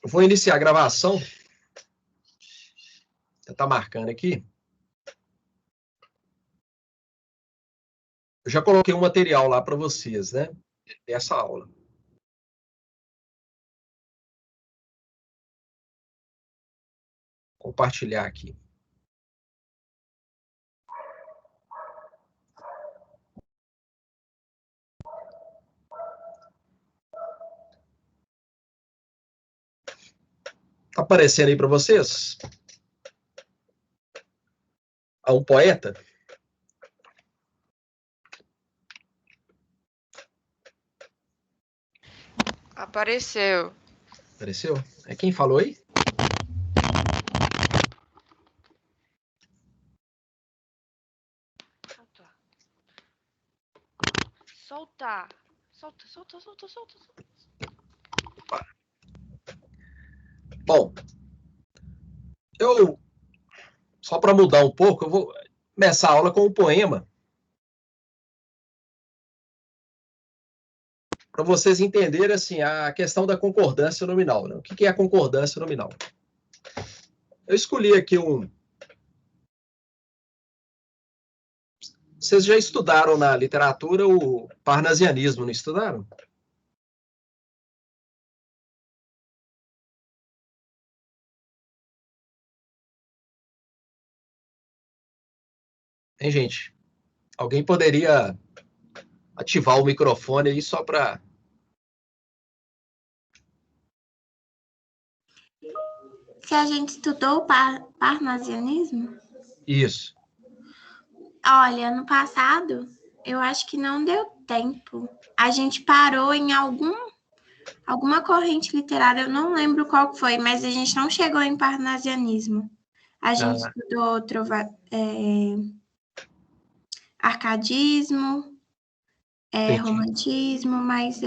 Eu vou iniciar a gravação. Já está marcando aqui. Eu já coloquei um material lá para vocês, né? Dessa aula. Compartilhar aqui. Está aparecendo aí para vocês? Há um poeta? Apareceu. Apareceu? É quem falou aí? Soltar. Solta, solta, solta, solta. Bom, só para mudar um pouco, eu vou começar a aula com um poema. Para vocês entenderem assim, a questão da concordância nominal. Né? O que é a concordância nominal? Eu escolhi aqui um... Vocês já estudaram na literatura o parnasianismo, não estudaram? Hein, gente? Alguém poderia ativar o microfone aí só para... Se a gente estudou o parnasianismo? Isso. Olha, ano passado, eu acho que não deu tempo. A gente parou em alguma corrente literária, eu não lembro qual foi, mas a gente não chegou em parnasianismo. A gente estudou arcadismo, romantismo, mas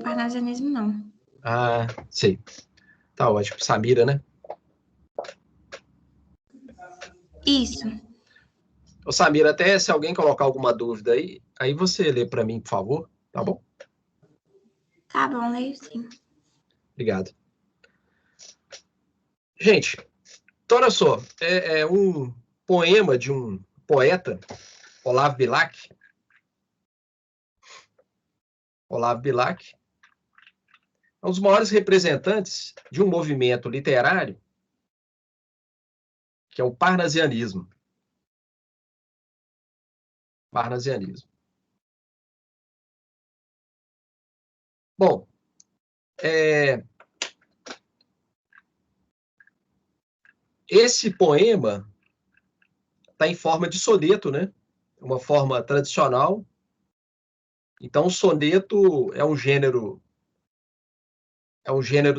parnasianismo não. Ah, sei. Tá ótimo. Samira, né? Isso. Ô, Samira, até se alguém colocar alguma dúvida aí você lê para mim, por favor, tá bom? Tá bom, leio sim. Obrigado. Gente, então olha só, é um poema de um poeta, Olavo Bilac. Olavo Bilac é um dos maiores representantes de um movimento literário que é o parnasianismo. Parnasianismo. Bom, esse poema está em forma de soneto, né? Uma forma tradicional. Então, o soneto é um gênero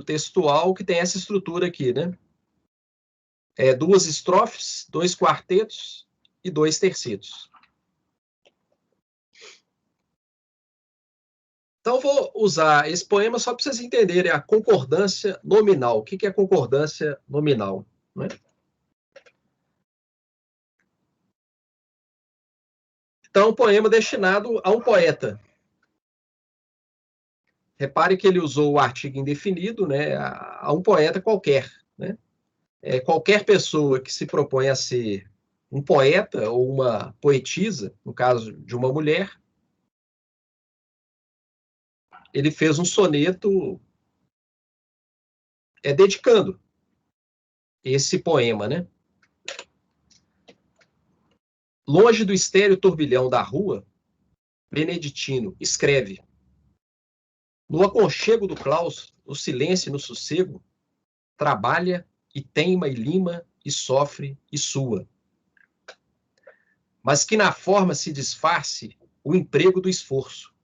textual que tem essa estrutura aqui, né? 2 estrofes, 2 quartetos e 2 tercetos. Então, vou usar esse poema só para vocês entenderem a concordância nominal. O que é concordância nominal? Não é? Então, um poema destinado a um poeta. Repare que ele usou o artigo indefinido, né, a um poeta qualquer. Né? Qualquer pessoa que se propõe a ser um poeta ou uma poetisa, no caso de uma mulher, ele fez um soneto dedicando esse poema, né? Longe do estéril turbilhão da rua, Beneditino escreve: no aconchego do claustro, no silêncio e no sossego, trabalha e teima e lima e sofre e sua. Mas que na forma se disfarce o emprego do esforço,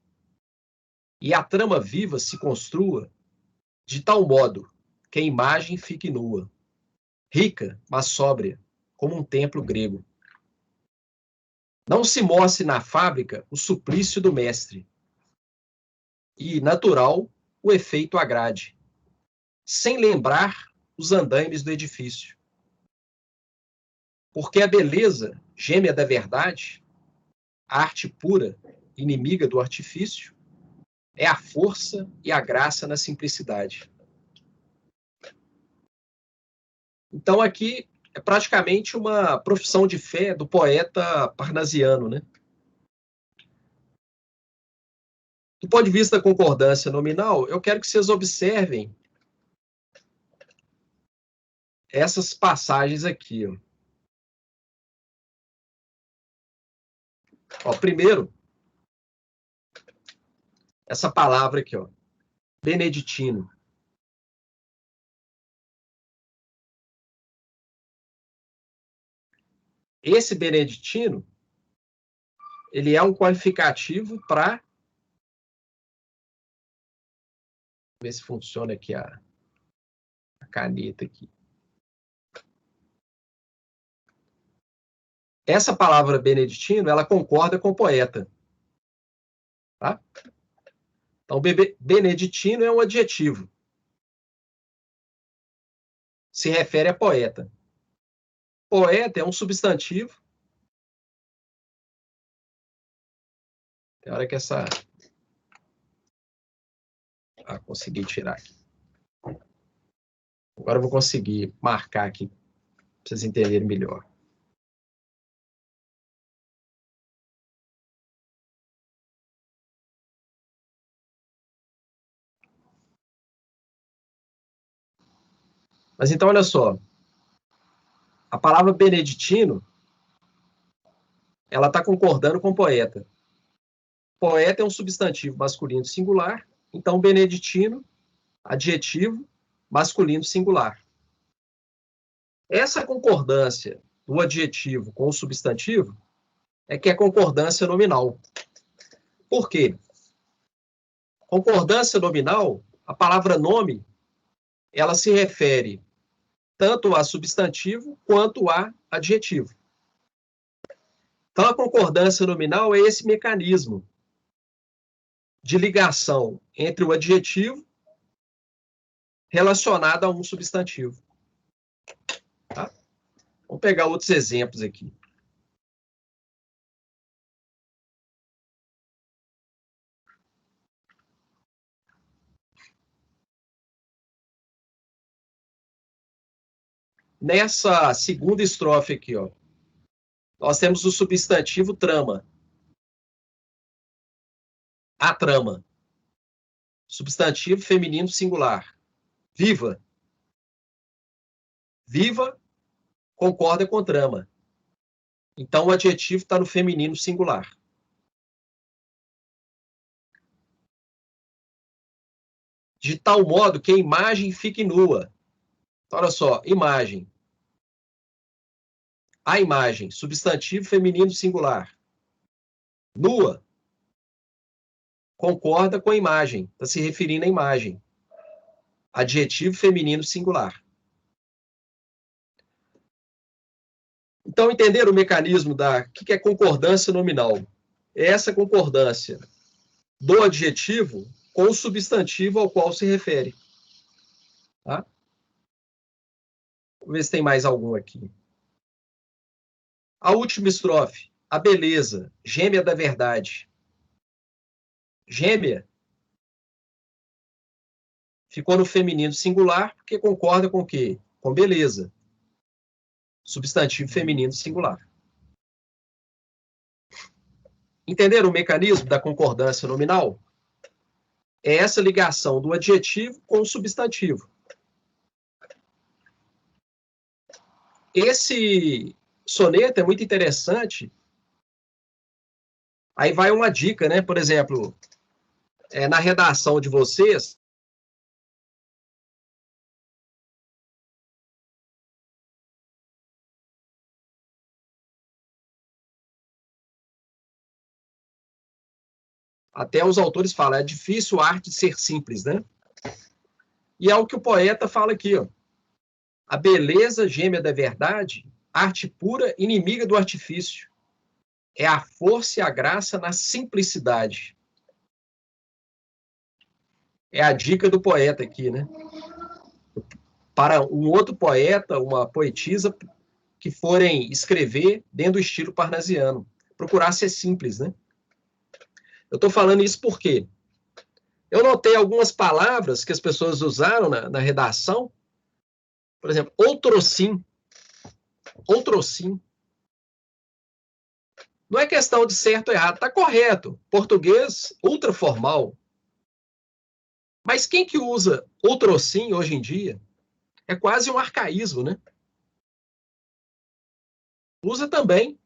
e a trama viva se construa de tal modo que a imagem fique nua, rica, mas sóbria, como um templo grego. Não se mostre na fábrica o suplício do mestre, e, natural, o efeito agrade, sem lembrar os andaimes do edifício. Porque a beleza, gêmea da verdade, a arte pura, inimiga do artifício, é a força e a graça na simplicidade. Então, aqui é praticamente uma profissão de fé do poeta parnasiano, né? Do ponto de vista da concordância nominal, eu quero que vocês observem essas passagens aqui. Ó, primeiro, essa palavra aqui, ó, beneditino. Esse beneditino, ele é um qualificativo para... ver se funciona aqui a caneta aqui. Essa palavra beneditino, ela concorda com o poeta. Tá? Então, beneditino é um adjetivo. Se refere a poeta. Poeta é um substantivo. Tem hora que essa... Ah, consegui tirar aqui. Agora eu vou conseguir marcar aqui, para vocês entenderem melhor. Mas então, olha só. A palavra beneditino, ela está concordando com poeta. Poeta é um substantivo masculino singular, então beneditino, adjetivo, masculino singular. Essa concordância do adjetivo com o substantivo é que é concordância nominal. Por quê? Concordância nominal, a palavra nome, ela se refere tanto a substantivo quanto a adjetivo. Então, a concordância nominal é esse mecanismo de ligação entre o adjetivo relacionado a um substantivo. Tá? Vamos pegar outros exemplos aqui. Nessa segunda estrofe aqui, ó, nós temos o substantivo trama. A trama. Substantivo feminino singular. Viva. Viva concorda com trama. Então, o adjetivo está no feminino singular. De tal modo que a imagem fique nua. Então, olha só, imagem. A imagem, substantivo feminino singular. Nua. Concorda com a imagem. Está se referindo à imagem. Adjetivo feminino singular. Então, entenderam o mecanismo da... O que é concordância nominal? É essa concordância do adjetivo com o substantivo ao qual se refere. Tá? Vamos ver se tem mais algum aqui. A última estrofe. A beleza, gêmea da verdade. Gêmea ficou no feminino singular, porque concorda com o quê? Com beleza. Substantivo feminino singular. Entenderam o mecanismo da concordância nominal? É essa ligação do adjetivo com o substantivo. Esse soneto é muito interessante. Aí vai uma dica, né? Por exemplo, na redação de vocês, até os autores falam, é difícil a arte de ser simples, né? E é o que o poeta fala aqui, ó. A beleza gêmea da verdade, arte pura, inimiga do artifício. É a força e a graça na simplicidade. É a dica do poeta aqui, né? Para um outro poeta, uma poetisa, que forem escrever dentro do estilo parnasiano. Procurar ser simples, né? Eu estou falando isso por quê? Eu notei algumas palavras que as pessoas usaram na redação. Por exemplo, outrossim. Outrossim. Não é questão de certo ou errado, está correto. Português ultra formal. Mas quem que usa outrossim hoje em dia? É quase um arcaísmo, né? Usa também.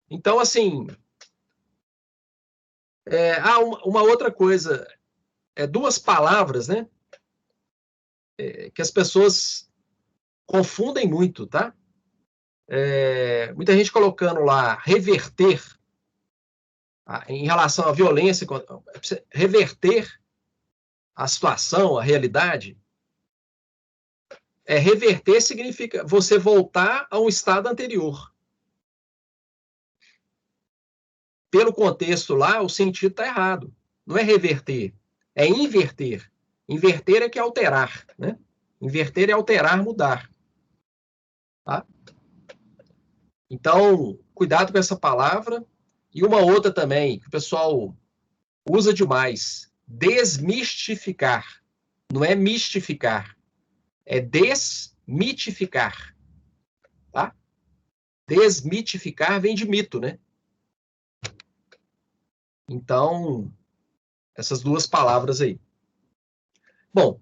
Então, assim, uma outra coisa, duas palavras, né? Que as pessoas confundem muito, tá? Muita gente colocando lá reverter, em relação à violência, reverter a situação, a realidade. Reverter significa você voltar a um estado anterior. Pelo contexto lá, o sentido está errado. Não é reverter, é inverter. Inverter é que é alterar, né? Inverter é alterar, mudar. Tá? Então, cuidado com essa palavra. E uma outra também, que o pessoal usa demais, desmistificar. Não é mistificar, é desmitificar. Tá? Desmitificar vem de mito, né? Então, essas duas palavras aí. Bom,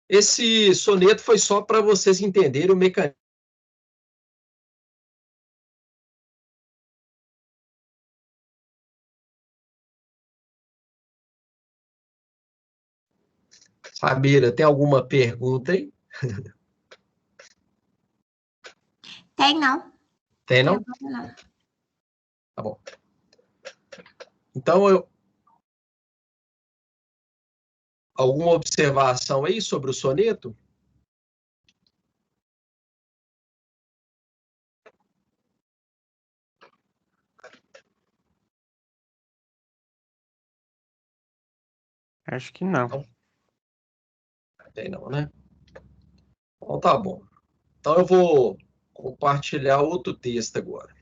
esse soneto foi só para vocês entenderem o mecanismo. Samira, tem alguma pergunta aí? Tem, não. Tem, não? Não. Tá bom. Então, alguma observação aí sobre o soneto? Acho que não. Não. Tem não, né? Então tá bom. Então eu vou compartilhar outro texto agora.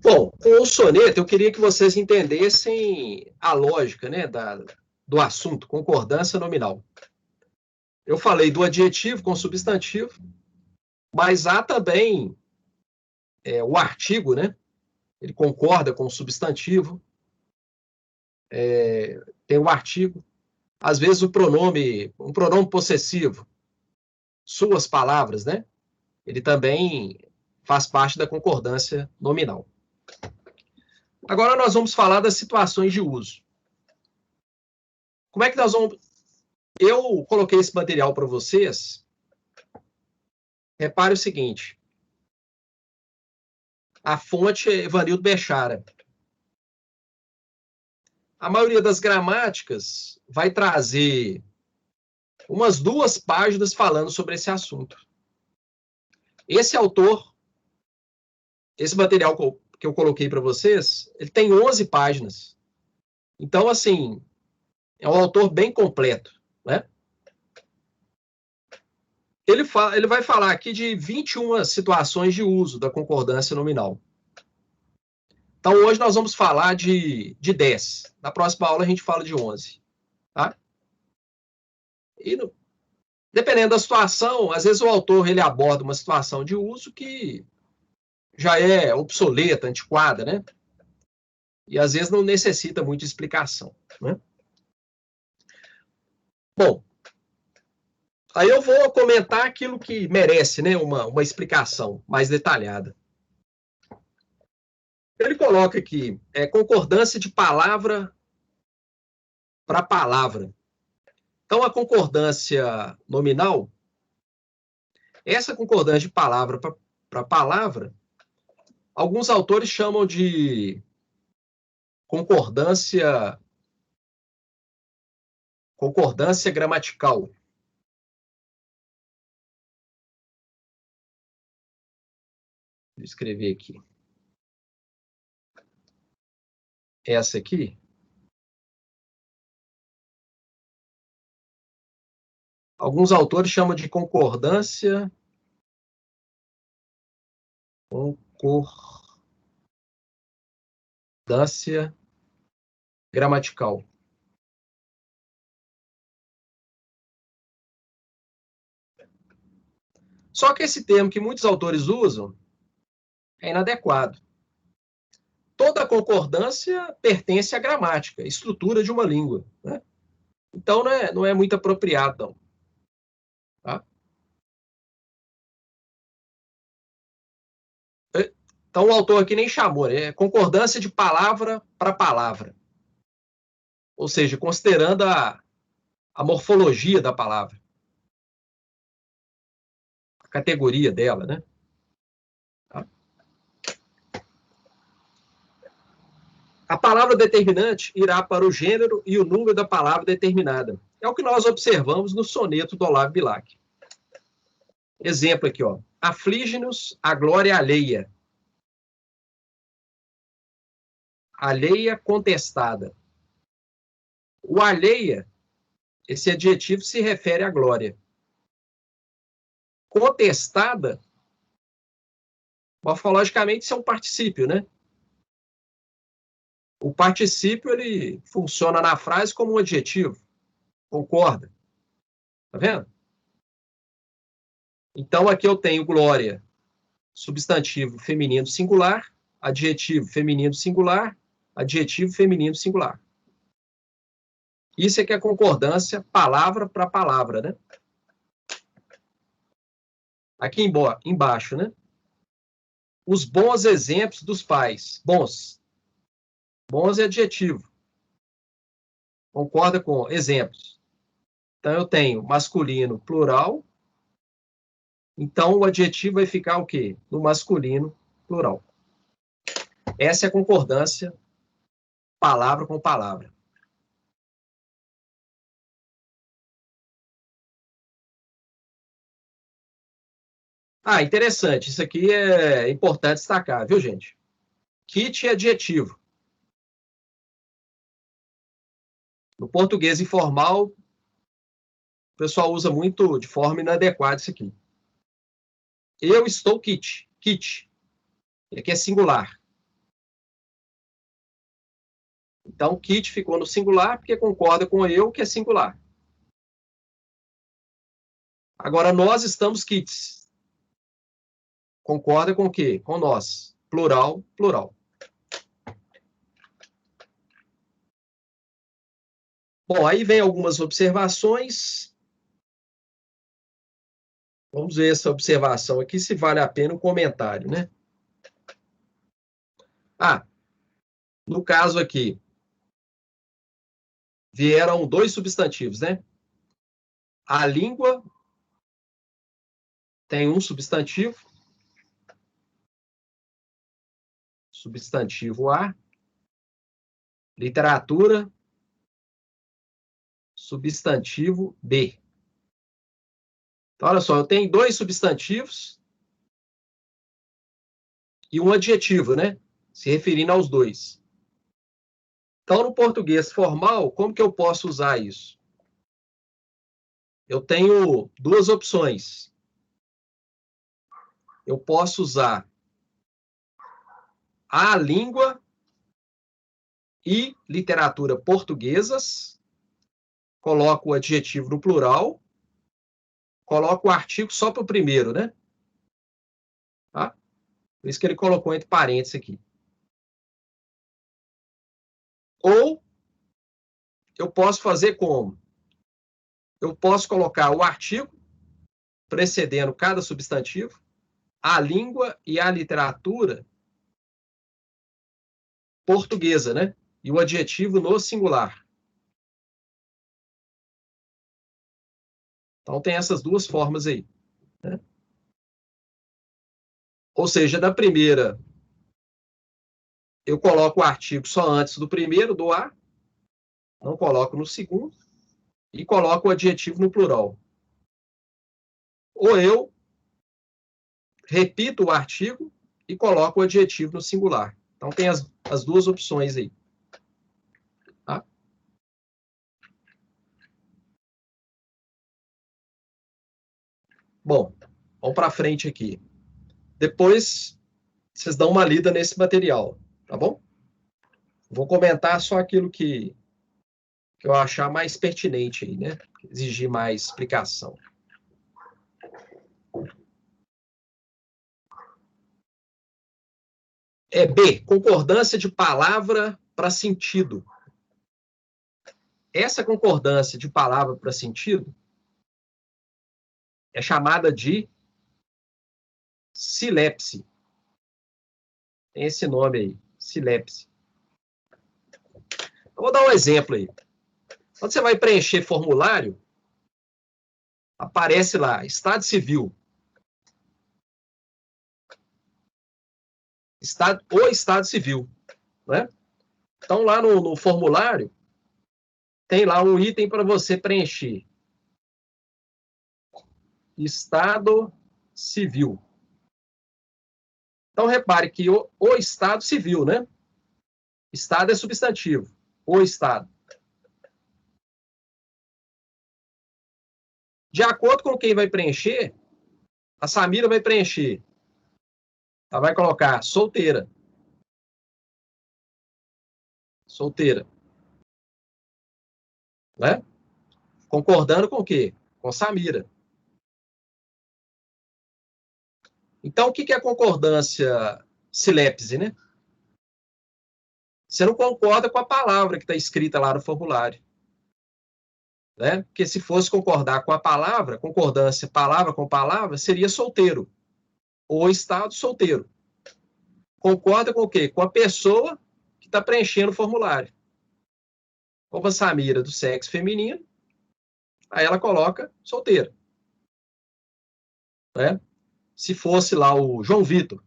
Bom, com o soneto, eu queria que vocês entendessem a lógica, né, do assunto, concordância nominal. Eu falei do adjetivo com substantivo, mas há também o artigo, né? Ele concorda com o substantivo. Tem o artigo. Às vezes um pronome possessivo, suas palavras, né? Ele também faz parte da concordância nominal. Agora nós vamos falar das situações de uso. Como é que nós vamos... Eu coloquei esse material para vocês. Repare o seguinte. A fonte é Evanildo Bechara. A maioria das gramáticas vai trazer umas 2 páginas falando sobre esse assunto. Esse autor, esse material que eu coloquei para vocês, ele tem 11 páginas. Então, assim, é um autor bem completo, né? Ele vai falar aqui de 21 situações de uso da concordância nominal. Então, hoje nós vamos falar de 10. Na próxima aula, a gente fala de 11. Tá? E, dependendo da situação, às vezes o autor ele aborda uma situação de uso que já é obsoleta, antiquada, né? E às vezes não necessita muita explicação, né? Bom, aí eu vou comentar aquilo que merece, né, uma explicação mais detalhada. Ele coloca aqui, concordância de palavra para palavra. Então, a concordância nominal, essa concordância de palavra para palavra, alguns autores chamam de concordância gramatical. eu escrever aqui. Essa aqui. Alguns autores chamam de concordância gramatical. Só que esse termo que muitos autores usam é inadequado. Toda concordância pertence à gramática, à estrutura de uma língua, né? Então, não é muito apropriado, não. Tá? Então, o autor aqui nem chamou, né? É concordância de palavra para palavra. Ou seja, considerando a morfologia da palavra. A categoria dela, né? Tá? A palavra determinante irá para o gênero e o número da palavra determinada. É o que nós observamos no soneto do Olavo Bilac. Exemplo aqui, ó. Aflige-nos a glória alheia. Alheia contestada. O alheia, esse adjetivo se refere à glória. Contestada, morfologicamente, isso é um particípio, né? O particípio, ele funciona na frase como um adjetivo. Concorda? Tá vendo? Então, aqui eu tenho glória, substantivo feminino singular, adjetivo feminino singular, adjetivo feminino singular. Isso é que é concordância palavra para palavra, né? Aqui embaixo, né? Os bons exemplos dos pais. Bons. Bons é adjetivo. Concorda com exemplos. Então, eu tenho masculino plural. Então, o adjetivo vai ficar o quê? No masculino plural. Essa é a concordância palavra com palavra. Ah, interessante. Isso aqui é importante destacar, viu, gente? Kit é adjetivo. No português informal, o pessoal usa muito de forma inadequada isso aqui. Eu estou kit. Kit. Aqui é singular. Então, kit ficou no singular porque concorda com eu, que é singular. Agora, nós estamos kits. Concorda com o quê? Com nós. Plural, plural. Bom, aí vem algumas observações. Vamos ver essa observação aqui, se vale a pena um comentário, né? Ah, no caso aqui, vieram 2 substantivos, né? A língua tem um substantivo. Substantivo A. Literatura. Substantivo B. Então, olha só, eu tenho 2 substantivos e um adjetivo, né? Se referindo aos 2. Então, no português formal, como que eu posso usar isso? Eu tenho 2 opções. Eu posso usar a língua e literatura portuguesas, coloco o adjetivo no plural, coloco o artigo só para o primeiro, né? Tá? Por isso que ele colocou entre parênteses aqui. Ou eu posso fazer como? Eu posso colocar o artigo precedendo cada substantivo, a língua e a literatura portuguesa, né? E o adjetivo no singular. Então, tem essas 2 formas aí, né? Ou seja, da primeira, eu coloco o artigo só antes do primeiro, do A, não coloco no segundo, e coloco o adjetivo no plural. Ou eu repito o artigo e coloca o adjetivo no singular. Então, tem as duas opções aí. Tá? Bom, vamos para frente aqui. Depois, vocês dão uma lida nesse material, tá bom? Vou comentar só aquilo que eu achar mais pertinente aí, né? Exigir mais explicação. B, concordância de palavra para sentido. Essa concordância de palavra para sentido é chamada de silepse. Tem esse nome aí, silepse. Eu vou dar um exemplo aí. Quando você vai preencher formulário, aparece lá, Estado Civil. O Estado Civil. Né? Então, lá no formulário, tem lá um item para você preencher. Estado Civil. Então, repare que o Estado Civil, né? Estado é substantivo. O Estado. De acordo com quem vai preencher, a Samira vai preencher. Ela vai colocar solteira. Solteira. Né? Concordando com o quê? Com Samira. Então, o que é concordância silepse, né? Você não concorda com a palavra que está escrita lá no formulário. Né? Porque se fosse concordar com a palavra, concordância palavra com palavra, seria solteiro. Ou Estado solteiro. Concorda com o quê? Com a pessoa que está preenchendo o formulário. Como a Samira do sexo feminino, aí ela coloca solteiro. Né? Se fosse lá o João Vitor,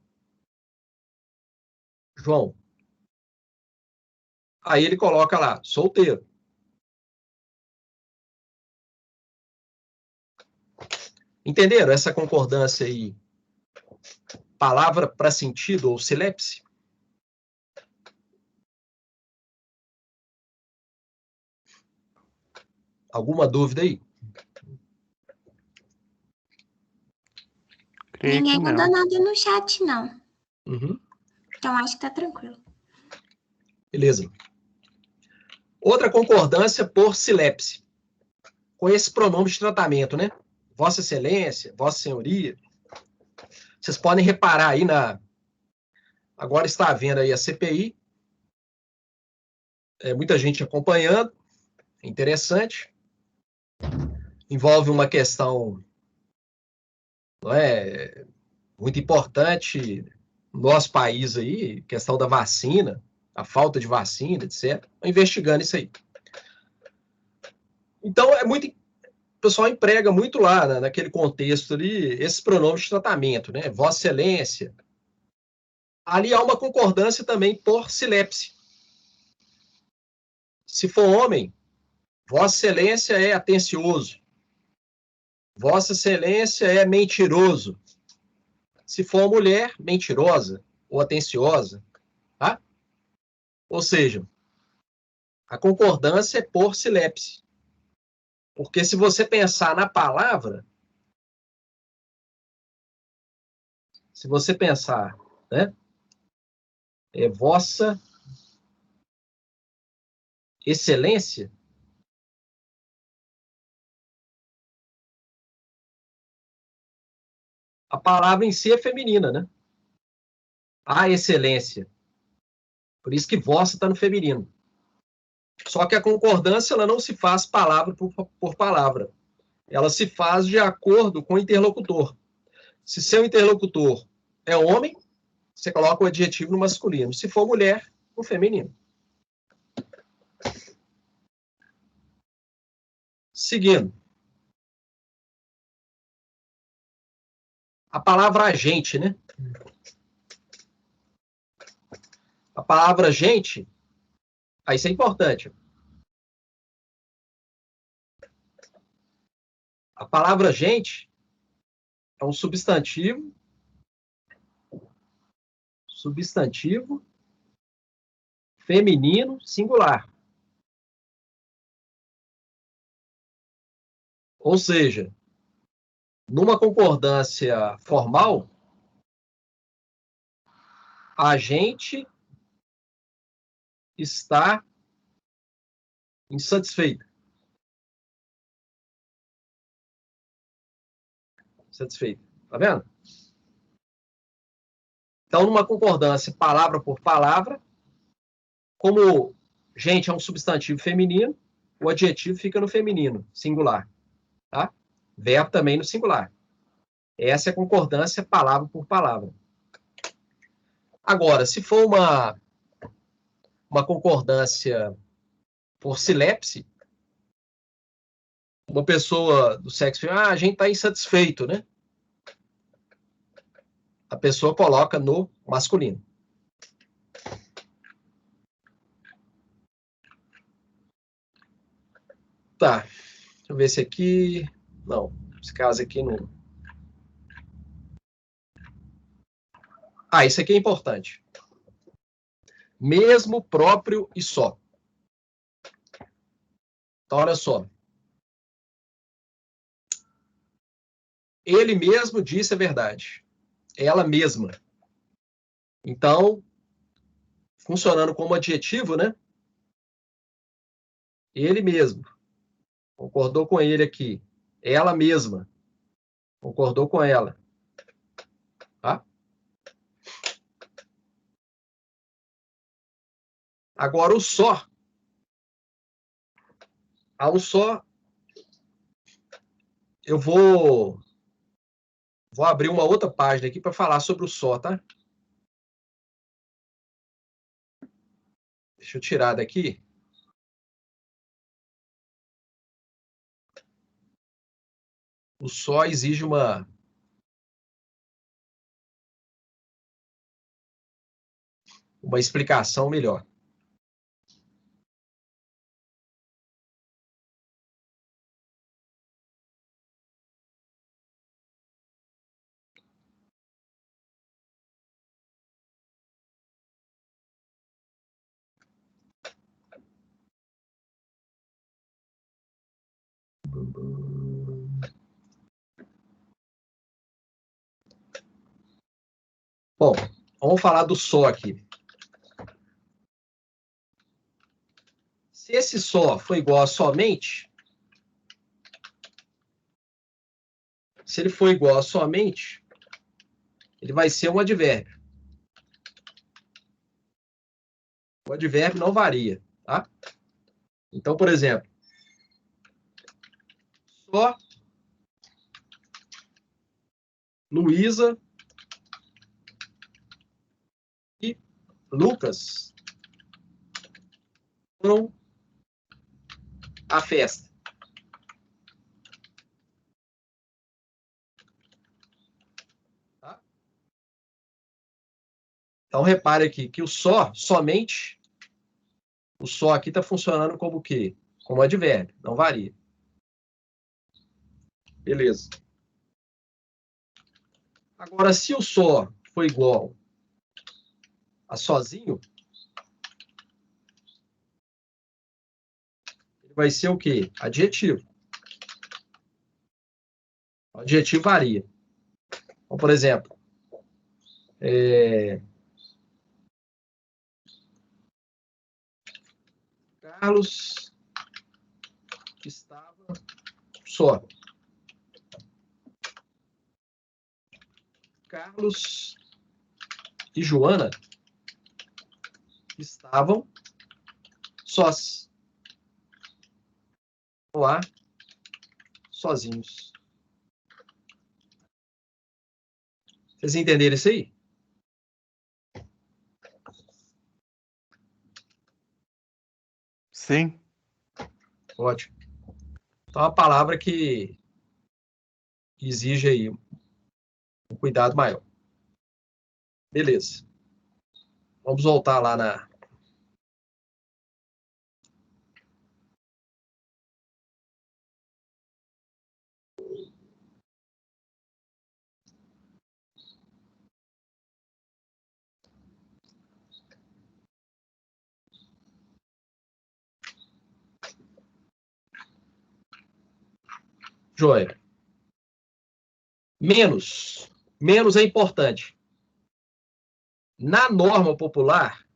João, aí ele coloca lá, solteiro. Entenderam essa concordância aí? Palavra para sentido ou silepse? Alguma dúvida aí? Creio Ninguém que mandou não. nada no chat, não. Uhum. Então, acho que tá tranquilo. Beleza. Outra concordância por silepse. Com esse pronome de tratamento, né? Vossa Excelência, Vossa Senhoria. Vocês podem reparar aí na... Agora está havendo aí a CPI. Muita gente acompanhando. É interessante. Envolve uma questão, não é, muito importante no nosso país aí, questão da vacina, a falta de vacina, etc. Investigando isso aí. Então, o pessoal emprega muito lá, naquele contexto ali, esses pronomes de tratamento, né? Vossa Excelência. Ali há uma concordância também por silepse. Se for homem, Vossa Excelência é atencioso. Vossa Excelência é mentiroso. Se for mulher, mentirosa ou atenciosa. Tá? Ou seja, a concordância é por silepse. Porque se você pensar na palavra, se você pensar, né? Vossa Excelência, a palavra em si é feminina, né? A excelência. Por isso que vossa está no feminino. Só que a concordância ela não se faz palavra por palavra. Ela se faz de acordo com o interlocutor. Se seu interlocutor é homem, você coloca o adjetivo no masculino. Se for mulher, no feminino. Seguindo. A palavra agente, né? A palavra agente, isso é importante. A palavra agente é um substantivo substantivo feminino singular. Ou seja, numa concordância formal, a gente está insatisfeito. Satisfeito. Tá vendo? Então, numa concordância palavra por palavra, como gente é um substantivo feminino, o adjetivo fica no feminino, singular. Tá? Verbo também no singular. Essa é a concordância palavra por palavra. Agora, se for uma concordância por silepse, uma pessoa do sexo feminino, a gente está insatisfeito, né? A pessoa coloca no masculino. Tá. Deixa eu ver se aqui... Não, esse caso aqui não... Ah, isso aqui é importante. Mesmo, próprio e só. Então, olha só. Ele mesmo disse a verdade. Ela mesma. Então, funcionando como adjetivo, né? Ele mesmo. Concordou com ele aqui. Ela mesma. Concordou com ela. Tá? Agora, o só. Há um só. Eu vou abrir uma outra página aqui para falar sobre o só, tá? Deixa eu tirar daqui. O só exige uma explicação melhor. Bom, vamos falar do só aqui. Se esse só for igual a somente, se ele for igual a somente, ele vai ser um advérbio. O advérbio não varia, tá? Então, por exemplo, só Luísa e Lucas foram à festa. Tá? Então, repare aqui que o só, somente, o só aqui está funcionando como o quê? Como advérbio, não varia. Beleza. Agora, se o só for igual a sozinho, ele vai ser o quê? Adjetivo. O adjetivo varia. Então, por exemplo, Carlos estava só. Carlos e Joana estavam sós. Ou lá, sozinhos. Vocês entenderam isso aí? Sim. Ótimo. Então, é uma palavra que exige aí um cuidado maior. Beleza. Vamos voltar lá na... Joia. Menos. Menos é importante. Na norma popular,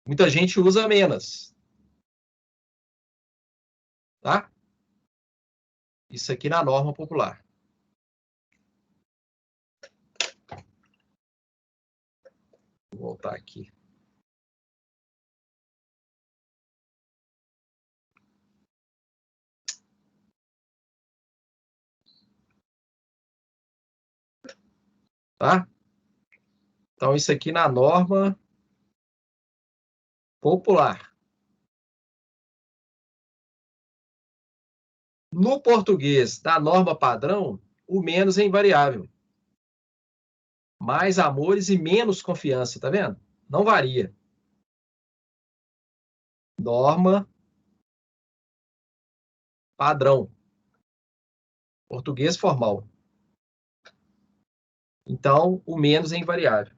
muita gente usa menos. Tá? Isso aqui na norma popular. Vou voltar aqui. Tá? Então, isso aqui na norma popular. No português, da norma padrão, o menos é invariável. Mais amores e menos confiança, tá vendo? Não varia. Norma padrão. Português formal. Então, o menos é invariável.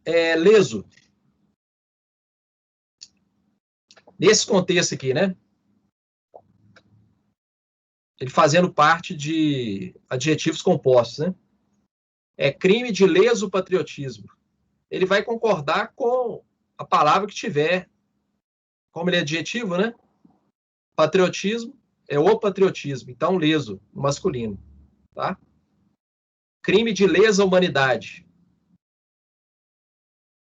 Leso. Nesse contexto aqui, né? Ele fazendo parte de adjetivos compostos, né? É crime de leso patriotismo. Ele vai concordar com a palavra que tiver, como ele é adjetivo, né? Patriotismo é o patriotismo. Então, leso, masculino, tá? Crime de lesa humanidade.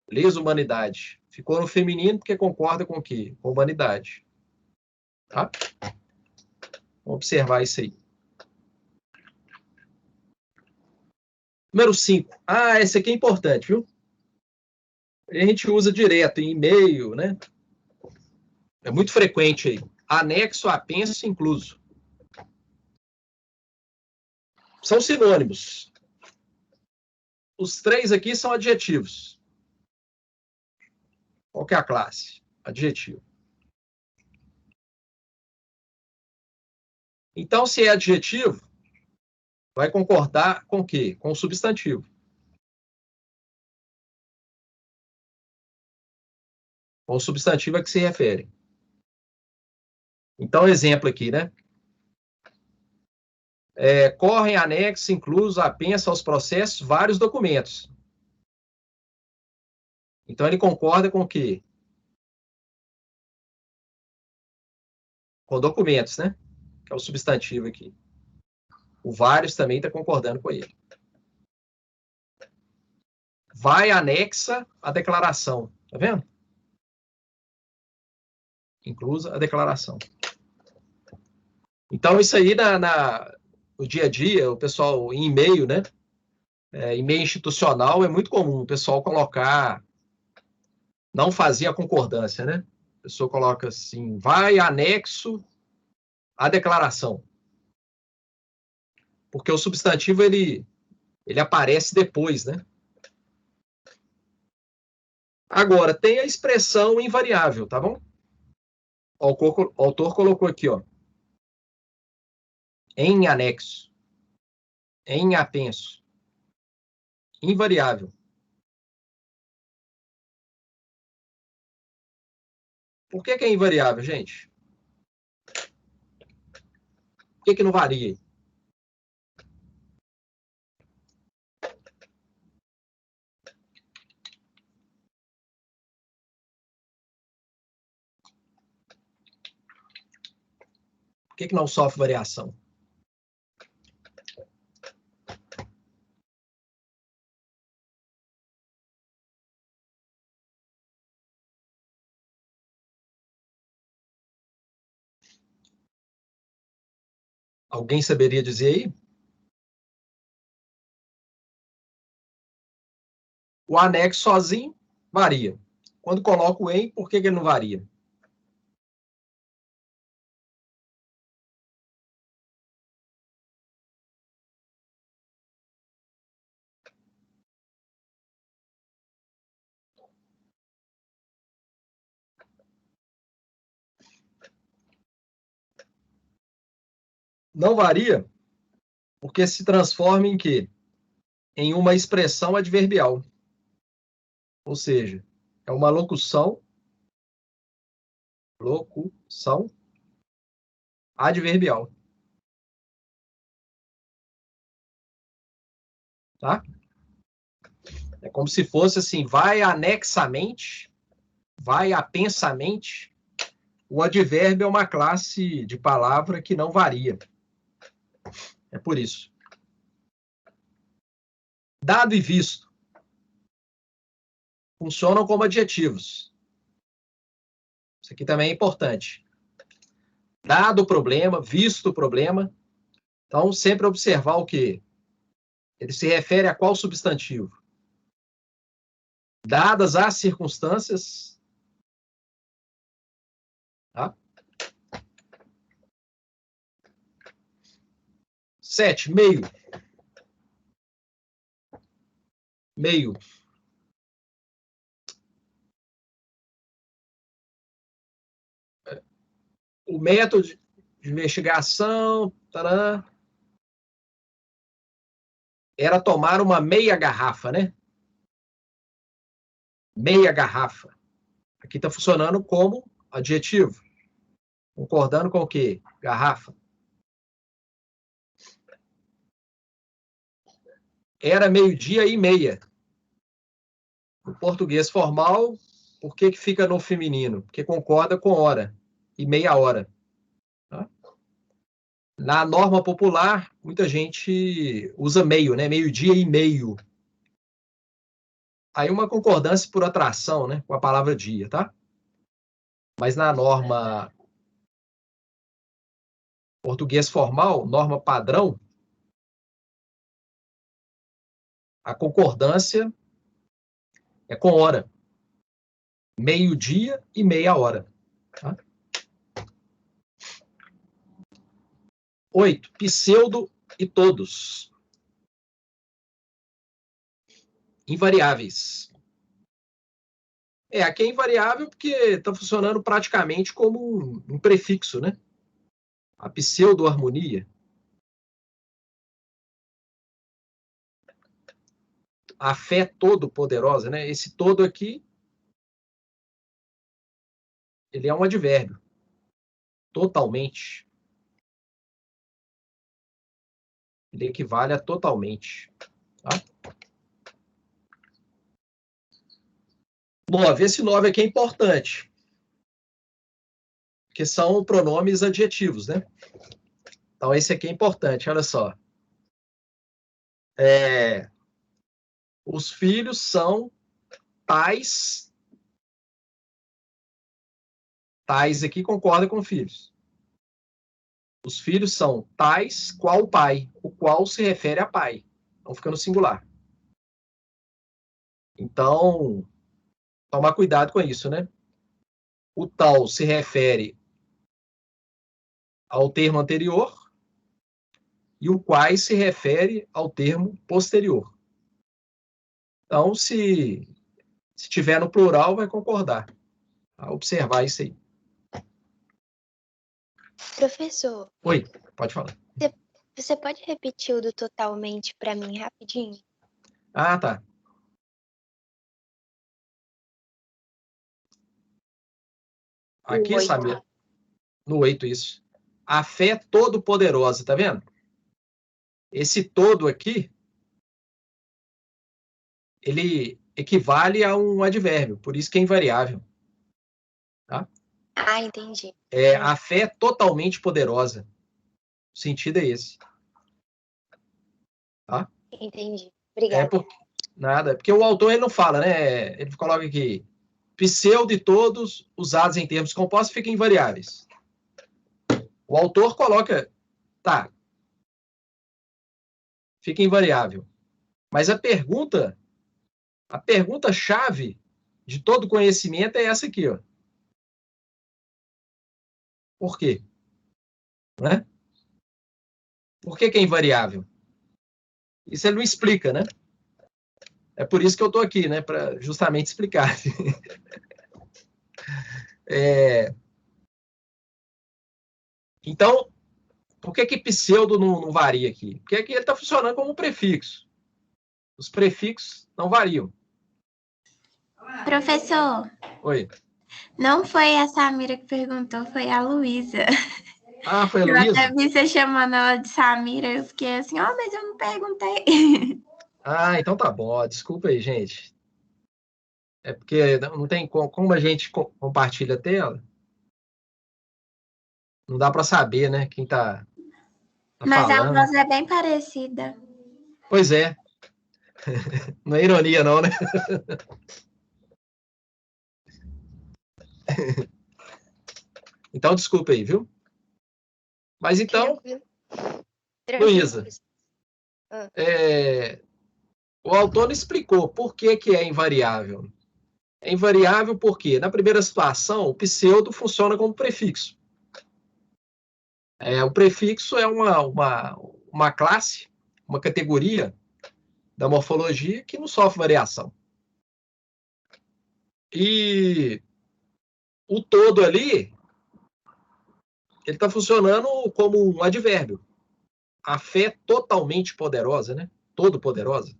Lesa humanidade. Ficou no feminino porque concorda com o quê? Com humanidade. Tá? Vamos observar isso aí. Número 5. Ah, esse aqui é importante, viu? A gente usa direto em e-mail, né? É muito frequente aí. Anexo, apenso, incluso. São sinônimos. Os três aqui são adjetivos. Qual que é a classe? Adjetivo. Então, se é adjetivo, vai concordar com o quê? Com o substantivo. Com o substantivo a que se refere. Então, exemplo aqui, né? Correm, anexos, inclusos, apensa aos processos, vários documentos. Então, ele concorda com o quê? Com documentos, né? Que é o substantivo aqui. O vários também está concordando com ele. Vai, anexa a declaração. Tá vendo? Inclusa a declaração. Então, isso aí no dia a dia, o pessoal em e-mail, né? E-mail institucional é muito comum o pessoal colocar, não fazer a concordância, né? A pessoa coloca assim, vai anexo à declaração. Porque o substantivo, ele aparece depois, né? Agora, tem a expressão invariável, tá bom? O autor colocou aqui, ó. Em anexo. Em apenso. Invariável. Por que é invariável, gente? Por que não varia? Por que não sofre variação? Alguém saberia dizer aí? O anexo sozinho varia. Quando coloco o em, por que ele não varia? Não varia porque se transforma em quê? Em uma expressão adverbial. Ou seja, é uma locução Locução adverbial. Tá? É como se fosse assim, vai anexamente, vai apensamente. O advérbio é uma classe de palavra que não varia. É por isso. Dado e visto funcionam como adjetivos. Isso aqui também é importante. Dado o problema, visto o problema. Então, sempre observar o quê? Ele se refere a qual substantivo? Dadas as circunstâncias. Tá? 7, meio. Meio. O método de investigação era tomar uma meia garrafa, né? Meia garrafa. Aqui está funcionando como adjetivo. Concordando com o quê? Garrafa. Era 12:30. No português formal, por que fica no feminino? Porque concorda com hora e meia hora. Tá? Na norma popular, muita gente usa meio, né? 12:30. Aí uma concordância por atração, né? Com a palavra dia, tá? Mas na norma português formal, norma padrão, a concordância é com hora. 12:00 e meia hora. Tá? 8. Pseudo e todos. Invariáveis. Aqui é invariável porque está funcionando praticamente como um prefixo, né? A pseudo-harmonia. A fé todo-poderosa, né? Esse todo aqui, ele é um advérbio. Totalmente. Ele equivale a totalmente. Tá? 9. Esse 9 aqui é importante. Porque são pronomes adjetivos, né? Então, esse aqui é importante, olha só. Os filhos são tais. Tais aqui concorda com filhos. Os filhos são tais qual o pai. O qual se refere a pai. Então, fica no singular. Então, tomar cuidado com isso, né? O tal se refere ao termo anterior e o quais se refere ao termo posterior. Então, se tiver no plural, vai concordar. Observar isso aí. Professor. Oi, pode falar. Você pode repetir o do totalmente para mim rapidinho? Ah, tá. Aqui, Samir, no 8, isso. A fé todo-poderosa, tá vendo? Esse todo aqui, ele equivale a um advérbio, por isso que é invariável. Tá? Ah, entendi. A fé totalmente poderosa. O sentido é esse. Tá? Entendi. Obrigada. Nada, porque o autor ele não fala, né? Ele coloca aqui, pseudo e todos usados em termos compostos ficam invariáveis. O autor coloca, tá, fica invariável. Mas a pergunta-chave de todo conhecimento é essa aqui, ó. Por quê? Né? Por que é invariável? Isso ele não explica, né? É por isso que eu estou aqui, né? Para justamente explicar. Então, por que pseudo não varia aqui? Porque aqui ele está funcionando como um prefixo. Os prefixos não variam. Professor. Oi. Não foi a Samira que perguntou, foi a Luísa. Ah, foi a Eu Luísa? até vi você chamando ela de Samira, eu fiquei assim, mas eu não perguntei. Ah, então tá bom. Desculpa aí, gente. É porque não tem como a gente compartilha a tela. Não dá para saber, né, quem tá Mas a falando. voz é bem parecida. Pois é. Não é ironia, não, né? Então, desculpa aí, viu? Mas então, Tranquilo. Luísa, Ah. o autor explicou por que é invariável. É invariável porque, na primeira situação, o pseudo funciona como prefixo. O prefixo é uma classe, uma categoria da morfologia que não sofre variação. E o todo ali, ele está funcionando como um advérbio. A fé totalmente poderosa, né? Todo poderosa.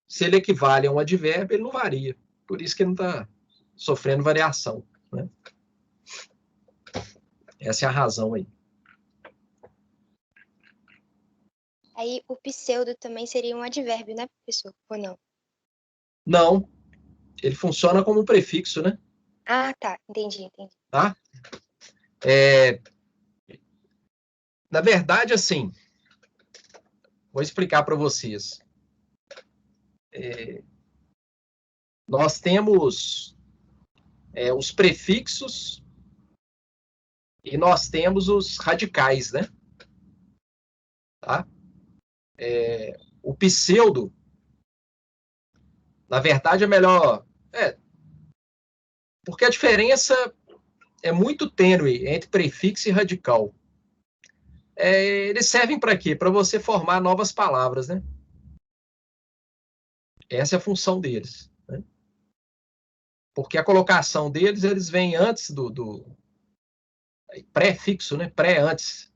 Se ele equivale a um advérbio, ele não varia. Por isso que ele não está sofrendo variação, né? Essa é a razão aí. Aí o pseudo também seria um advérbio, né, professor? Ou não? Não, ele funciona como um prefixo, né? Ah, tá. Entendi. Tá? Na verdade, assim, vou explicar para vocês. Nós temos os prefixos e nós temos os radicais, né? Tá? O pseudo, na verdade, é melhor... porque a diferença é muito tênue entre prefixo e radical. Eles servem para quê? Para você formar novas palavras, né? Essa é a função deles. Né? Porque a colocação deles, eles vêm antes do pré-fixo, né? Pré-antes.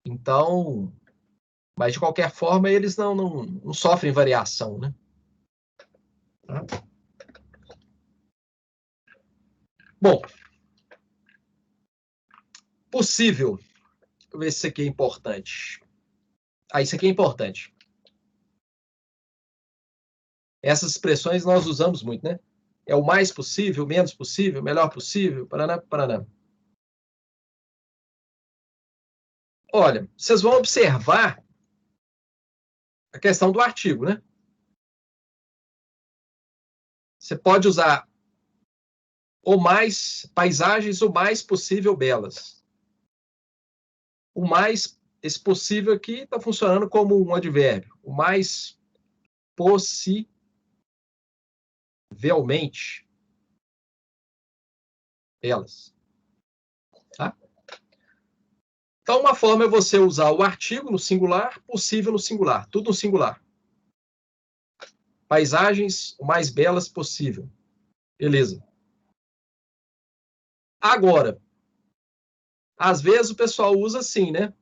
Então, mas de qualquer forma, eles não sofrem variação, né? Tá? Bom, possível. Deixa eu ver se isso aqui é importante. Isso aqui é importante. Essas expressões nós usamos muito, né? É o mais possível, menos possível, melhor possível, paraná, paraná. Olha, vocês vão observar a questão do artigo, né? Você pode usar o mais, paisagens o mais possível belas. O mais, esse possível aqui está funcionando como um advérbio. O mais possivelmente belas. Tá? Então, uma forma é você usar o artigo no singular, possível no singular, tudo no singular. Paisagens o mais belas possível. Beleza. Agora, às vezes o pessoal usa assim, né?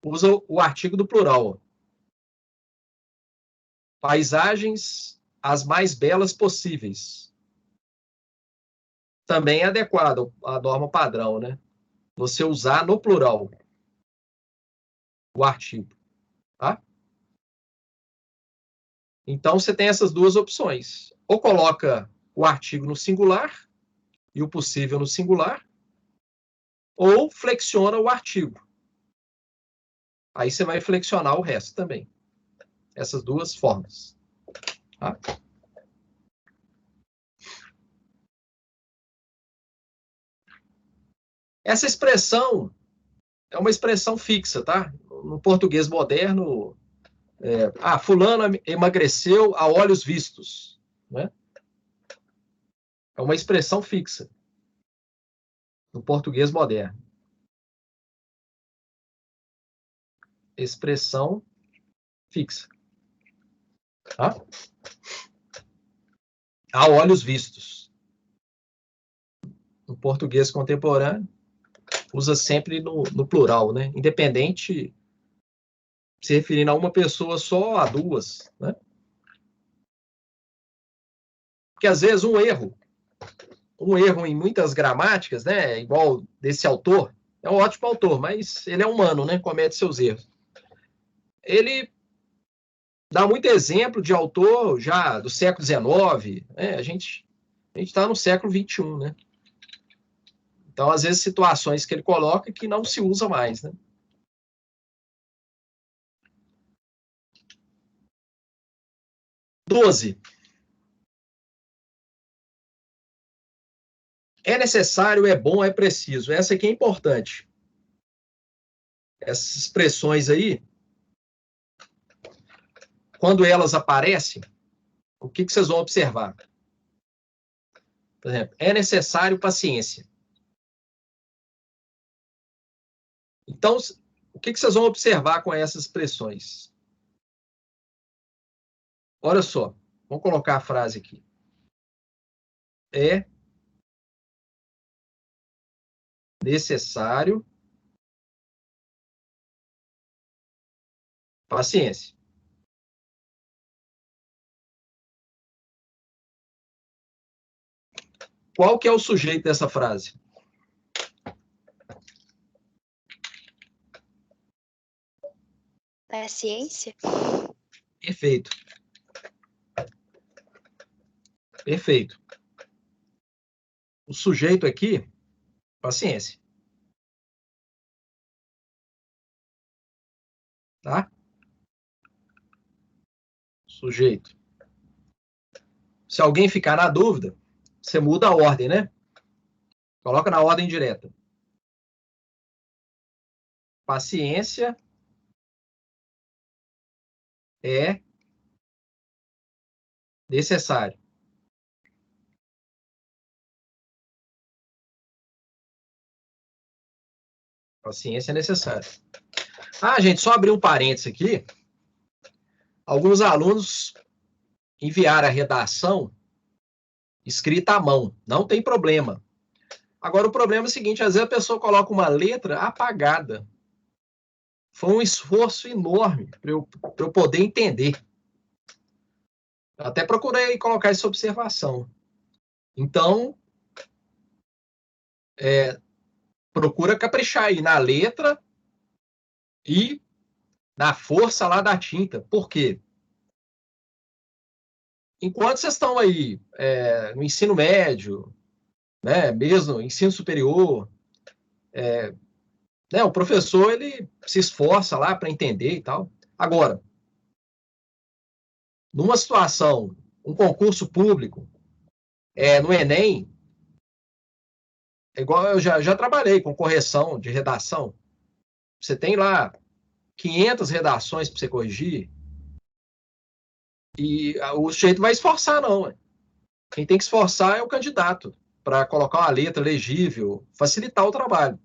Usa o artigo do plural. Paisagens as mais belas possíveis. Também é adequado à norma padrão, né? Você usar no plural o artigo, tá? Então, você tem essas duas opções. Ou coloca o artigo no singular e o possível no singular, ou flexiona o artigo. Aí você vai flexionar o resto também. Essas duas formas. Tá? Essa expressão é uma expressão fixa, tá? No português moderno, fulano emagreceu a olhos vistos, né? É uma expressão fixa no português moderno. Expressão fixa. Tá? A olhos vistos. No português contemporâneo, usa sempre no plural, né? Independente se referindo a uma pessoa só, a duas, né? Porque, às vezes, um erro em muitas gramáticas, né, igual desse autor, é um ótimo autor, mas ele é humano, né, comete seus erros. Ele dá muito exemplo de autor já do século XIX, né, a gente está no século XXI, né? Então, às vezes, situações que ele coloca que não se usa mais, né? Doze. É necessário, é bom, é preciso. Essa aqui é importante. Essas expressões aí, quando elas aparecem, o que vocês vão observar? Por exemplo, é necessário paciência. Então, o que vocês vão observar com essas expressões? Olha só, vamos colocar a frase aqui. É necessário paciência. Qual que é o sujeito dessa frase? Paciência? Perfeito. Perfeito. O sujeito aqui, paciência. Tá? Sujeito. Se alguém ficar na dúvida, você muda a ordem, né? Coloca na ordem direta. Paciência é necessário. Paciência é necessária. Ah, gente, só abrir um parênteses aqui. Alguns alunos enviaram a redação escrita à mão. Não tem problema. Agora, o problema é o seguinte, às vezes a pessoa coloca uma letra apagada. Foi um esforço enorme para eu poder entender. Eu até procurei colocar essa observação. Então, procura caprichar aí na letra e na força lá da tinta. Por quê? Enquanto vocês estão aí no ensino médio, né, mesmo ensino superior, né, o professor ele se esforça lá para entender e tal. Agora, numa situação, um concurso público, no Enem, igual eu já trabalhei com correção de redação, você tem lá 500 redações para você corrigir, e o sujeito vai esforçar, não. Quem tem que esforçar é o candidato, para colocar uma letra legível, facilitar o trabalho.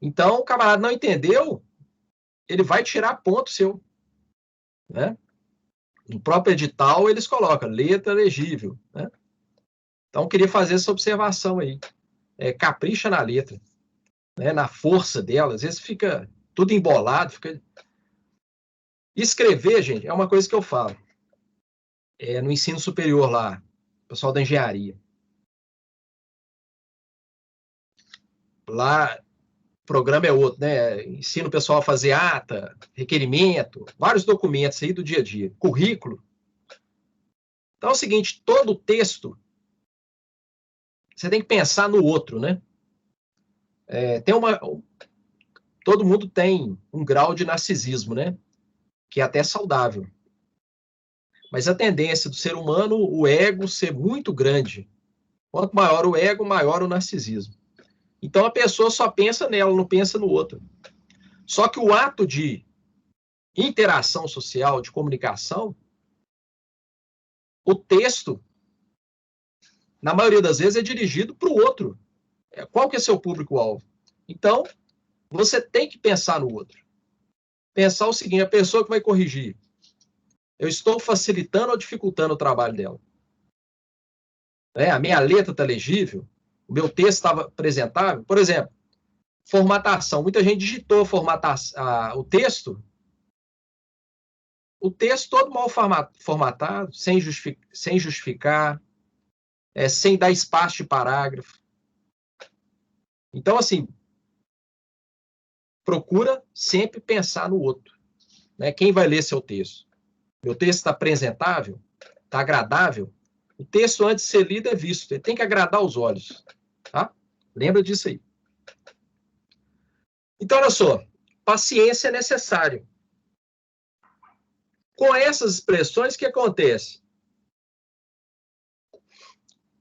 Então, o camarada não entendeu, ele vai tirar ponto seu. Né? No próprio edital, eles colocam letra legível. Né? Então, eu queria fazer essa observação aí. Capricha na letra, né? Na força dela. Às vezes fica tudo embolado. Escrever, gente, é uma coisa que eu falo. No ensino superior lá, pessoal da engenharia. Lá, o programa é outro, né? Ensina o pessoal a fazer ata, requerimento, vários documentos aí do dia a dia. Currículo. Então é o seguinte, todo texto, você tem que pensar no outro, né? Todo mundo tem um grau de narcisismo, né? Que é até saudável. Mas a tendência do ser humano, o ego ser muito grande. Quanto maior o ego, maior o narcisismo. Então a pessoa só pensa nela, não pensa no outro. Só que o ato de interação social, de comunicação, o texto, na maioria das vezes, é dirigido para o outro. Qual que é seu público-alvo? Então, você tem que pensar no outro. Pensar o seguinte, a pessoa que vai corrigir, eu estou facilitando ou dificultando o trabalho dela? A minha letra está legível? O meu texto estava apresentável? Por exemplo, formatação. Muita gente digitou o texto o texto todo mal formatado, sem justificar, sem dar espaço de parágrafo. Então, assim, procura sempre pensar no outro, né? Quem vai ler seu texto? Meu texto está apresentável? Está agradável? O texto, antes de ser lido, é visto. Ele tem que agradar os olhos. Tá? Lembra disso aí. Então, olha só. Paciência é necessário. Com essas expressões, o que acontece?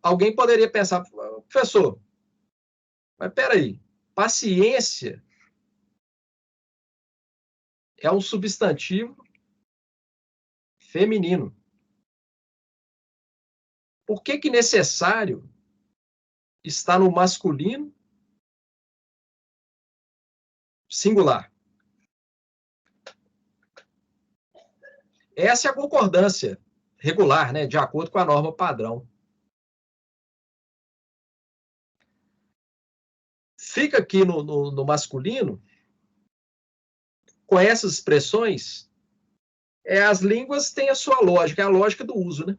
Alguém poderia pensar, professor, mas peraí, paciência é um substantivo feminino. Por que necessário está no masculino singular? Essa é a concordância regular, né, de acordo com a norma padrão. Fica aqui no masculino, com essas expressões, as línguas têm a sua lógica, é a lógica do uso, né?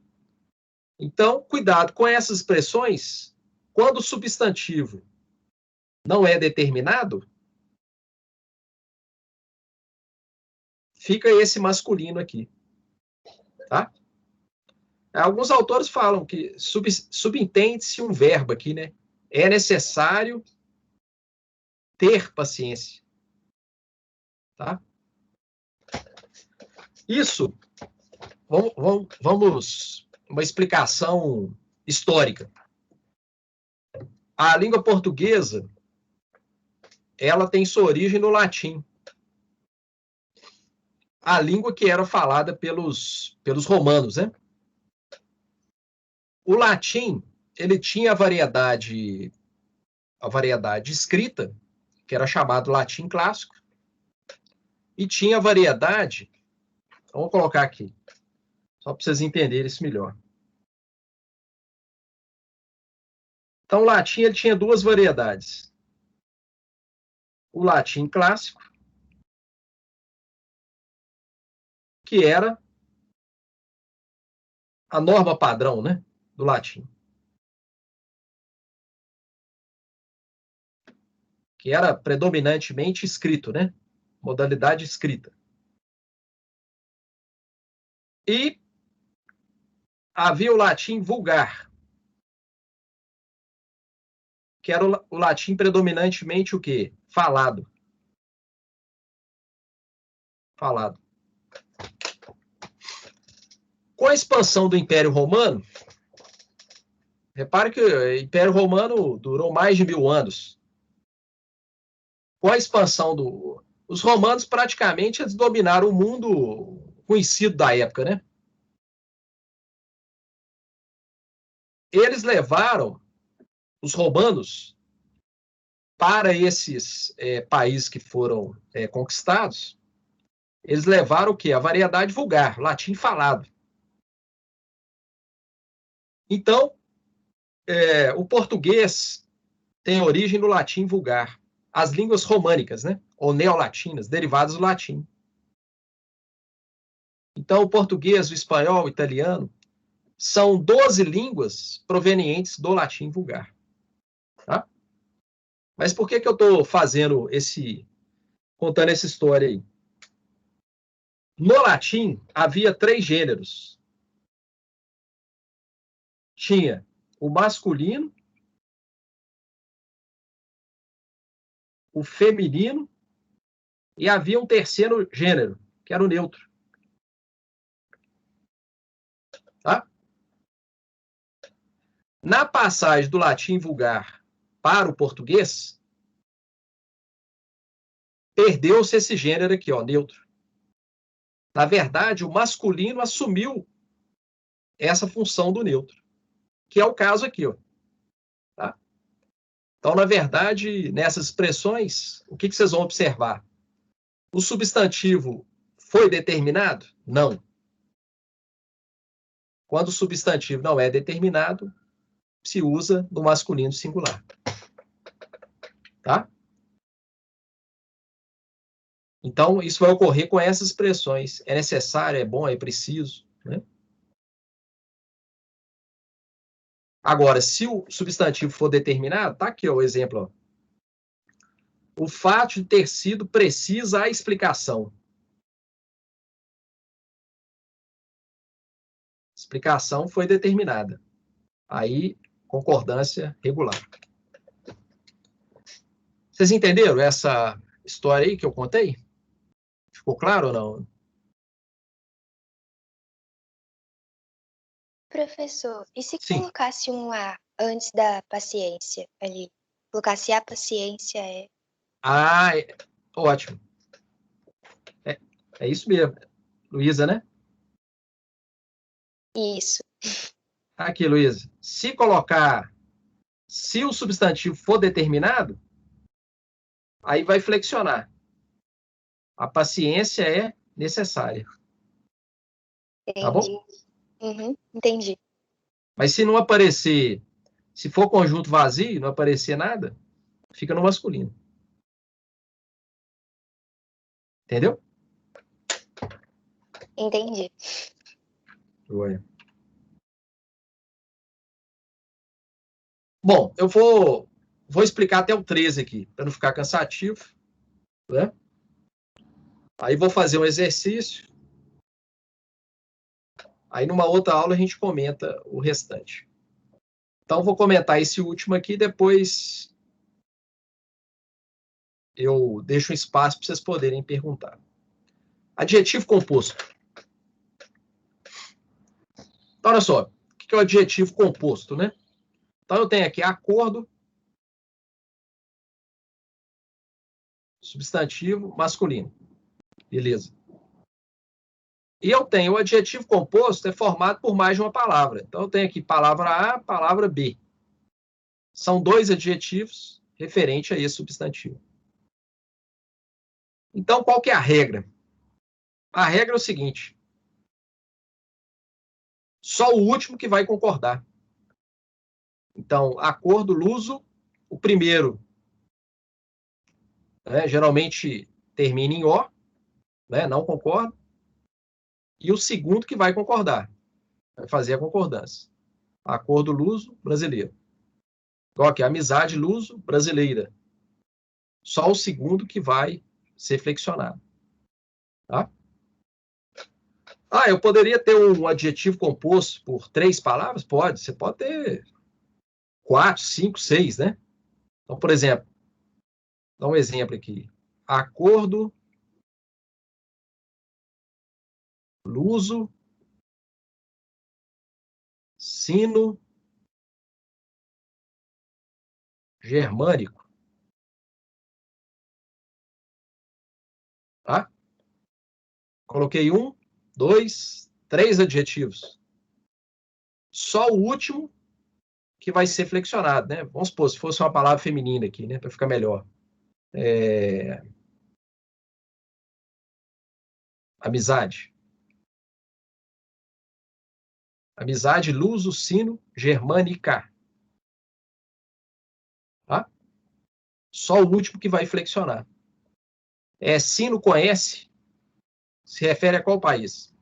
Então, cuidado com essas expressões, quando o substantivo não é determinado, fica esse masculino aqui, tá? Alguns autores falam que subentende-se um verbo aqui, né? É necessário ter paciência, tá? Isso, vamos uma explicação histórica. A língua portuguesa, ela tem sua origem no latim. A língua que era falada pelos romanos, né? O latim, ele tinha a variedade escrita, que era chamado latim clássico, e tinha a variedade, vamos colocar aqui, só para vocês entenderem isso melhor. Então, o latim ele tinha duas variedades. O latim clássico, que era a norma padrão, né, do latim. Que era predominantemente escrito, né? Modalidade escrita. E havia o latim vulgar, que era o latim predominantemente o quê? Falado. Falado. Com a expansão do Império Romano, repare que o Império Romano durou mais de 1000 anos. Com a expansão os romanos praticamente eles dominaram o mundo conhecido da época, né? Eles levaram os romanos para esses países que foram conquistados, eles levaram o quê? A variedade vulgar, latim falado. Então, o português tem origem no latim vulgar. As línguas românicas, né? Ou neolatinas, derivadas do latim. Então, o português, o espanhol, o italiano, são 12 línguas provenientes do latim vulgar. Tá? Mas por que eu estou contando essa história aí? No latim, havia 3 gêneros. Tinha o masculino, o feminino, e havia um terceiro gênero, que era o neutro. Tá? Na passagem do latim vulgar para o português, perdeu-se esse gênero aqui, ó, neutro. Na verdade, o masculino assumiu essa função do neutro, que é o caso aqui, ó. Tá? Então, na verdade, nessas expressões, o que vocês vão observar? O substantivo foi determinado? Não. Quando o substantivo não é determinado, se usa no masculino singular. Tá? Então, isso vai ocorrer com essas expressões. É necessário, é bom, é preciso, né? Agora, se o substantivo for determinado, tá aqui ó, o exemplo. Ó. O fato de ter sido precisa a explicação. Explicação foi determinada. Aí, concordância regular. Vocês entenderam essa história aí que eu contei? Ficou claro ou não? Professor, e se Sim. colocasse um A antes da paciência ali? Colocasse a paciência é. Ah, ótimo. É isso mesmo. Luísa, né? Isso. Aqui, Luísa. Se o substantivo for determinado, aí vai flexionar. A paciência é necessária. Tá bom? Entendi. Entendi. Mas se não aparecer, se for conjunto vazio, não aparecer nada, fica no masculino. Entendeu? Entendi. Joia. Bom, eu vou explicar até o 13 aqui, para não ficar cansativo, né? Aí vou fazer um exercício. Aí numa outra aula a gente comenta o restante. Então vou comentar esse último aqui, depois eu deixo um espaço para vocês poderem perguntar. Adjetivo composto. Então, olha só, o que é o adjetivo composto, né? Então eu tenho aqui acordo, substantivo masculino. Beleza. E eu tenho o adjetivo composto, é formado por mais de uma palavra. Então eu tenho aqui palavra A, palavra B. São dois adjetivos referentes a esse substantivo. Então, qual que é a regra? A regra é o seguinte: só o último que vai concordar. Então, acordo, luso, o primeiro, né, geralmente termina em O, né, não concorda, e o segundo que vai concordar, vai fazer a concordância. Acordo luso, brasileiro. Igual aqui, amizade luso, brasileira. Só o segundo que vai ser flexionado. Tá? Ah, eu poderia ter um adjetivo composto por 3 palavras? Pode. Você pode ter 4, 5, 6, né? Então, por exemplo, dá um exemplo aqui. Acordo, luso, sino, germânico. Tá? Coloquei 1, 2, 3 adjetivos. Só o último que vai ser flexionado, né? Vamos supor, se fosse uma palavra feminina aqui, né? Para ficar melhor. Amizade. Amizade, luso, sino, germânica. Tá? Só o último que vai flexionar. Sino com S se refere a qual país?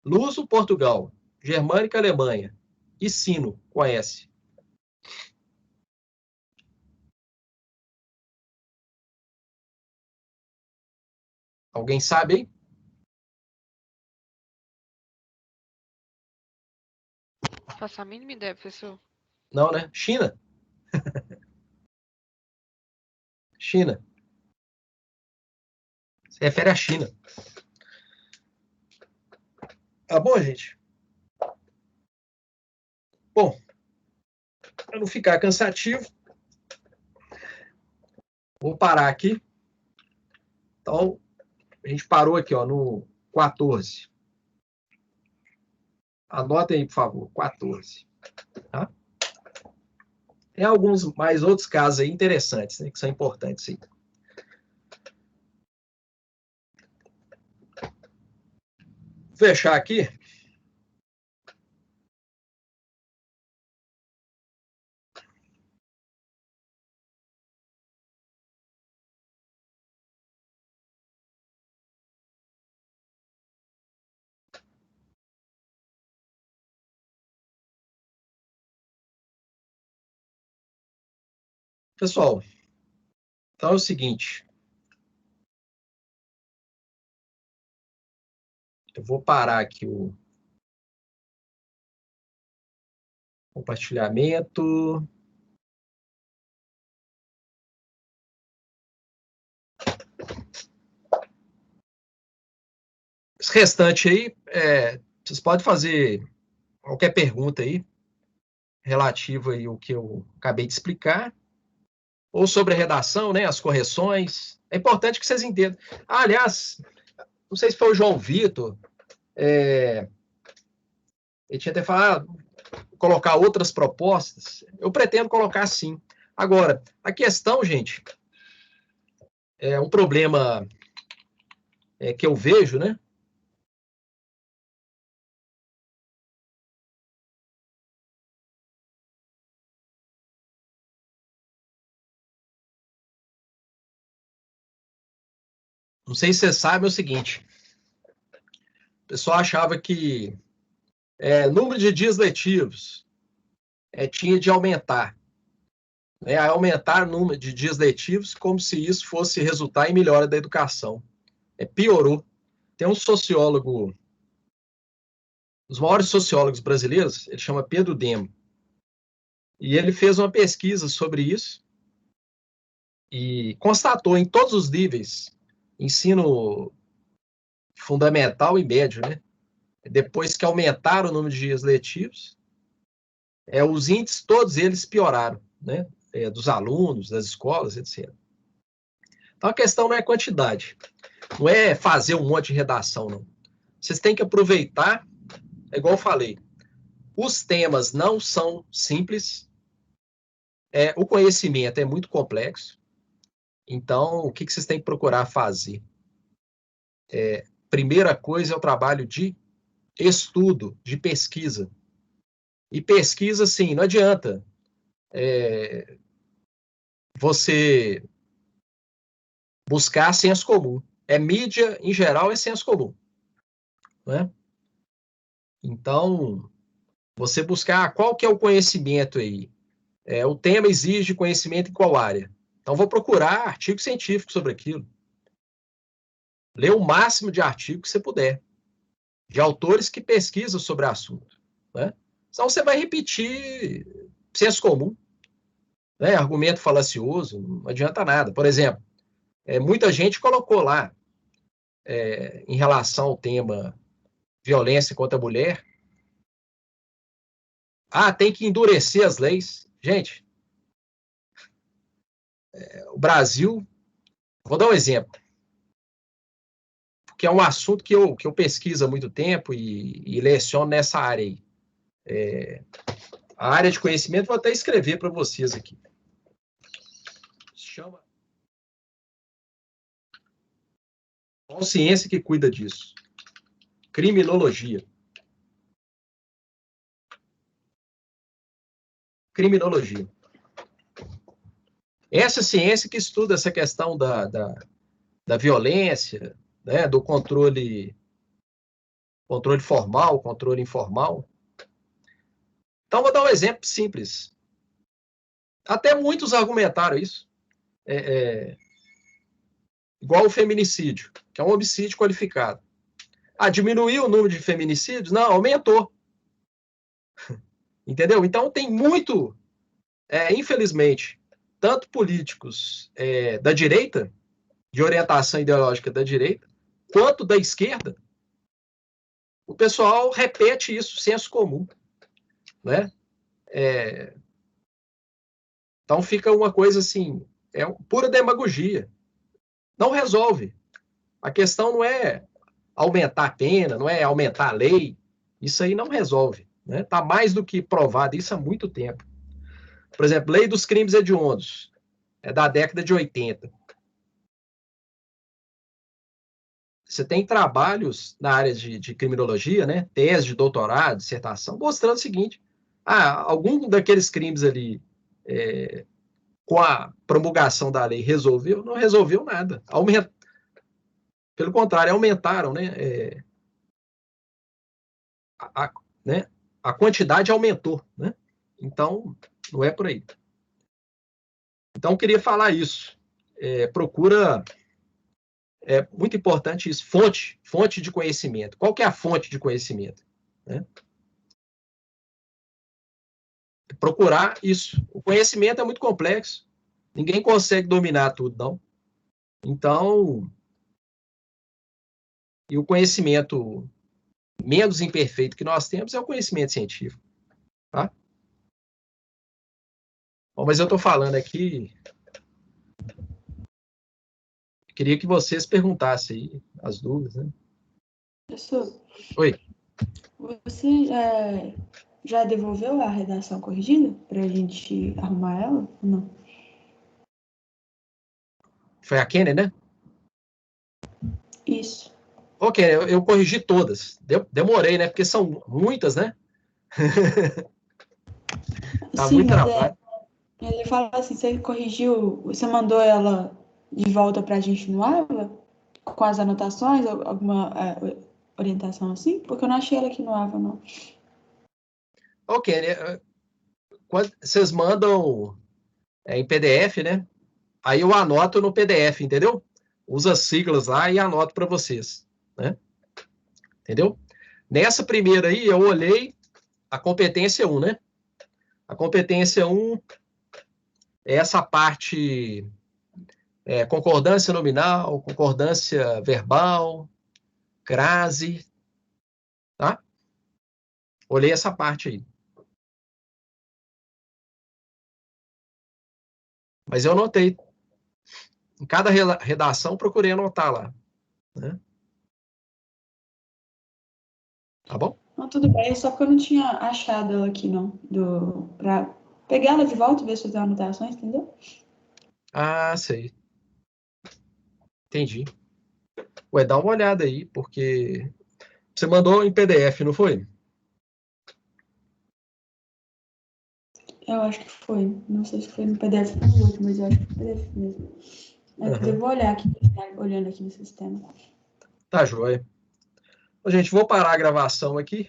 Luso, Portugal. Germânica, Alemanha. E sino com S? Alguém sabe, hein? Não faço a mínima ideia, professor. Não, né? China. China. Se refere à China. Tá bom, gente? Bom, para não ficar cansativo, vou parar aqui. Então, a gente parou aqui, ó, no 14. Anotem aí, por favor, 14. Tá? Tem alguns mais outros casos aí interessantes, né, que são importantes aí. Vou fechar aqui. Pessoal, então é o seguinte. Eu vou parar aqui o compartilhamento. Esse restante aí, vocês podem fazer qualquer pergunta aí, relativa aí ao que eu acabei de explicar, ou sobre a redação, né, as correções. É importante que vocês entendam. Ah, aliás, não sei se foi o João Vitor, ele tinha até falado, colocar outras propostas. Eu pretendo colocar sim. Agora, a questão, gente, é um problema que eu vejo, né? Não sei se você sabe, é o seguinte. O pessoal achava que número de dias letivos tinha de aumentar. Aumentar o número de dias letivos como se isso fosse resultar em melhora da educação. Piorou. Tem um sociólogo, os maiores sociólogos brasileiros, ele chama Pedro Demo. E ele fez uma pesquisa sobre isso e constatou em todos os níveis, ensino fundamental e médio, né? Depois que aumentaram o número de dias letivos, os índices, todos eles pioraram, né? Dos alunos, das escolas, etc. Então, a questão não é quantidade, não é fazer um monte de redação, não. Vocês têm que aproveitar, igual eu falei, os temas não são simples, o conhecimento é muito complexo, então, o que vocês têm que procurar fazer? Primeira coisa é o trabalho de estudo, de pesquisa. E pesquisa, sim, não adianta você buscar senso comum. Mídia, em geral, é senso comum. Né? Então, você buscar qual que é o conhecimento aí. O tema exige conhecimento em qual área? Então, vou procurar artigo científico sobre aquilo. Ler o máximo de artigos que você puder, de autores que pesquisam sobre o assunto. Né? Senão você vai repetir senso comum, né? Argumento falacioso, não adianta nada. Por exemplo, muita gente colocou lá, em relação ao tema violência contra a mulher, tem que endurecer as leis. Gente, o Brasil, vou dar um exemplo, que é um assunto que eu pesquiso há muito tempo e leciono nessa área aí. A área de conhecimento, vou até escrever para vocês aqui. Chama qual ciência que cuida disso? Criminologia. Criminologia. Essa ciência que estuda essa questão da violência, né, do controle formal, controle informal. Então, vou dar um exemplo simples. Até muitos argumentaram isso. Igual o feminicídio, que é um homicídio qualificado. Diminuiu o número de feminicídios? Não, aumentou. Entendeu? Então, tem muito, infelizmente, tanto políticos da direita, de orientação ideológica da direita, quanto da esquerda, o pessoal repete isso, senso comum. Né? Então, fica uma coisa assim, pura demagogia. Não resolve. A questão não é aumentar a pena, não é aumentar a lei. Isso aí não resolve. Está mais do que provado isso há muito tempo. Por exemplo, Lei dos Crimes Hediondos, da década de 80. Você tem trabalhos na área de criminologia, né? Tese de doutorado, dissertação, mostrando o seguinte: algum daqueles crimes ali, com a promulgação da lei, resolveu? Não resolveu nada. Pelo contrário, aumentaram, né? A quantidade aumentou, né? Então, não é por aí. Então, eu queria falar isso. Procura... É muito importante isso. Fonte de conhecimento. Qual que é a fonte de conhecimento? Né? Procurar isso. O conhecimento é muito complexo. Ninguém consegue dominar tudo, não. Então, e o conhecimento menos imperfeito que nós temos é o conhecimento científico. Tá? Bom, mas eu estou falando aqui... Queria que vocês perguntassem aí as dúvidas, né? Professor, Oi. você já devolveu a redação corrigida para a gente arrumar ela ou não? Foi a Kenny, né? Isso. Ok, eu corrigi todas. Demorei, né? Porque são muitas, né? Tá Sim, muito mas trabalho. ele fala assim, você corrigiu, você mandou ela de volta para a gente no AVA? Com as anotações, alguma orientação assim? Porque eu não achei ela aqui no AVA, não. Ok, né? Quando vocês mandam em PDF, né? Aí eu anoto no PDF, entendeu? Usa as siglas lá e anoto para vocês, né? Entendeu? Nessa primeira aí, eu olhei a competência 1, né? A competência 1 é essa parte concordância nominal, concordância verbal, crase, tá? Olhei essa parte aí. Mas eu anotei. Em cada redação, procurei anotar lá. Né? Tá bom? Não, tudo bem, só porque eu não tinha achado ela aqui, não. Pra pegar ela de volta e ver se eu tenho anotações, entendeu? Ah, sei. Entendi. Ué, dá uma olhada aí, porque você mandou em PDF, não foi? Eu acho que foi. Não sei se foi no PDF ou no outro, mas eu acho que foi no PDF mesmo. Mas eu vou olhar aqui, olhando aqui no sistema. Tá joia. Gente, vou parar a gravação aqui.